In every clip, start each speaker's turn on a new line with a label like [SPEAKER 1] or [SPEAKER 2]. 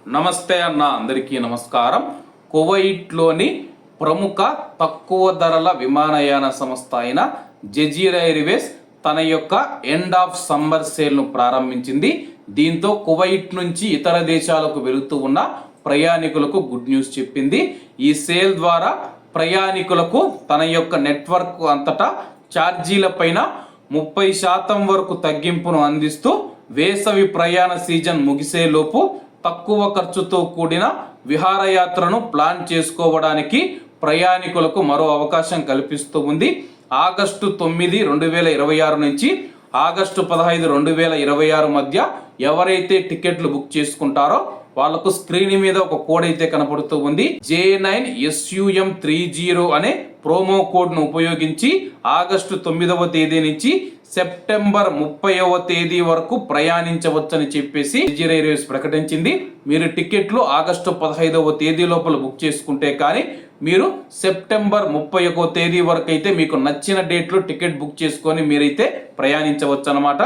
[SPEAKER 1] నమస్తే అన్న, అందరికీ నమస్కారం. కువైట్లోని ప్రముఖ తక్కువ ధరల విమానయాన సంస్థ అయిన జజీరా ఎయిర్వేస్ తన యొక్క ఎండ్ ఆఫ్ సమ్మర్ సేల్ను ప్రారంభించింది. దీంతో కువైట్ నుంచి ఇతర దేశాలకు వెళుతూ ఉన్న ప్రయాణికులకు గుడ్ న్యూస్ చెప్పింది. ఈ సేల్ ద్వారా ప్రయాణికులకు తన యొక్క నెట్వర్క్ అంతటా ఛార్జీల పైన 30% వరకు తగ్గింపును అందిస్తూ వేసవి ప్రయాణ సీజన్ ముగిసేలోపు తక్కువ ఖర్చుతో కూడిన విహారయాత్రను ప్లాన్ చేసుకోవడానికి ప్రయాణికులకు మరో అవకాశం కల్పిస్తూ ఉంది. ఆగస్టు 9, 2026 నుంచి ఆగస్టు 15, 2026 మధ్య ఎవరైతే టికెట్లు బుక్ చేసుకుంటారో వాళ్లకు స్క్రీన్ మీద ఒక కోడ్ అయితే కనపడుతూ ఉంది. J9SUM30 అనే ప్రోమో కోడ్ ను ఉపయోగించి ఆగస్టు 9వ తేదీ నుంచి సెప్టెంబర్ 30వ తేదీ వరకు ప్రయాణించవచ్చని చెప్పేసి జజీరా ఎయిర్వేస్ ప్రకటించింది. మీరు టికెట్లు ఆగస్టు 15వ తేదీ లోపల బుక్ చేసుకుంటే కానీ మీరు సెప్టెంబర్ 31వ తేదీ వరకు అయితే మీకు నచ్చిన డేట్లో టికెట్ బుక్ చేసుకొని మీరైతే ప్రయాణించవచ్చు అన్నమాట.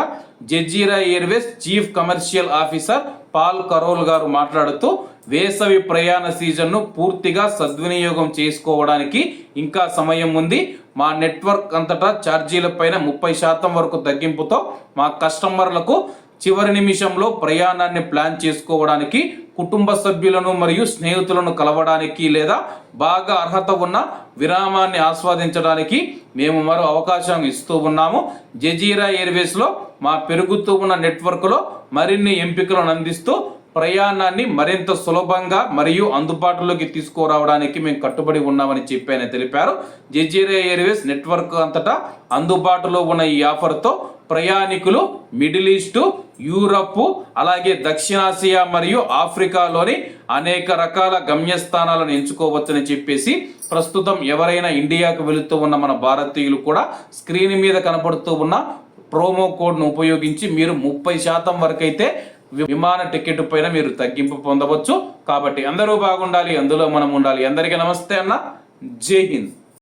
[SPEAKER 1] Jazeera airways chief commercial officer Paul Carroll గారు మాట్లాడుతూ వేసవి ప్రయాణ సీజన్ను పూర్తిగా సద్వినియోగం చేసుకోవడానికి ఇంకా సమయం ఉంది. మా నెట్వర్క్ అంతటా ఛార్జీల పైన 30% వరకు తగ్గింపుతో మా కస్టమర్లకు చివరి నిమిషంలో ప్రయాణాన్ని ప్లాన్ చేసుకోవడానికి, కుటుంబ సభ్యులను మరియు స్నేహితులను కలవడానికి లేదా బాగా అర్హత ఉన్న విరామాన్ని ఆస్వాదించడానికి మేము మరో అవకాశం ఇస్తూ ఉన్నాము. జజీరా ఎయిర్వేస్లో మా పెరుగుతూ ఉన్న నెట్వర్క్లో మరిన్ని ఎంపికలను అందిస్తూ ప్రయాణాన్ని మరింత సులభంగా మరియు అందుబాటులోకి తీసుకురావడానికి మేము కట్టుబడి ఉన్నామని చెప్పి ఆయన తెలిపారు. జజీరా ఎయిర్వేస్ నెట్వర్క్ అంతటా అందుబాటులో ఉన్న ఈ ఆఫర్తో ప్రయాణికులు మిడిల్ ఈస్టు, యూరప్, అలాగే దక్షిణాసియా మరియు ఆఫ్రికాలోని అనేక రకాల గమ్యస్థానాలను ఎంచుకోవచ్చని చెప్పేసి ప్రస్తుతం ఎవరైనా ఇండియాకు వెళుతూ ఉన్న మన భారతీయులు కూడా స్క్రీన్ మీద కనపడుతూ ఉన్న ప్రోమో కోడ్ను ఉపయోగించి మీరు 30% వరకు అయితే విమాన టికెట్ పైన మీరు తగ్గింపు పొందవచ్చు. కాబట్టి అందరూ బాగుండాలి, అందులో మనం ఉండాలి. అందరికీ నమస్తే అన్న, జై హింద్.